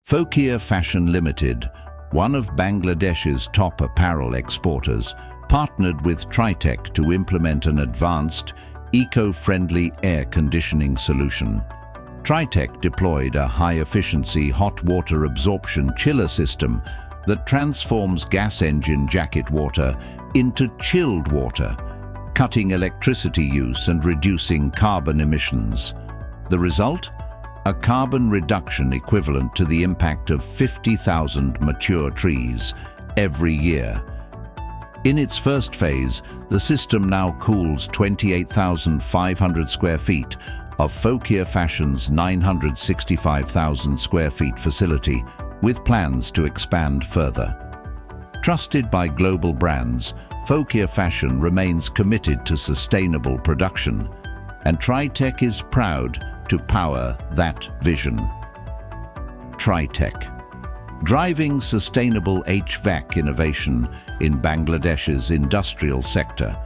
Fakir Fashion Limited, one of Bangladesh's top apparel exporters, partnered with Tritech to implement an advanced, eco-friendly air conditioning solution. Tritech deployed a high-efficiency hot water absorption chiller system that transforms gas engine jacket water into chilled water, cutting electricity use and reducing carbon emissions. The result? A carbon reduction equivalent to the impact of 50,000 mature trees every year. In its first phase, the system now cools 28,500 square feet of Fakir Fashion's 965,000 square feet facility, with plans to expand further. Trusted by global brands, Fakir Fashion remains committed to sustainable production, and Tritech is proud to power that vision. Tritech, driving sustainable HVAC innovation in Bangladesh's industrial sector.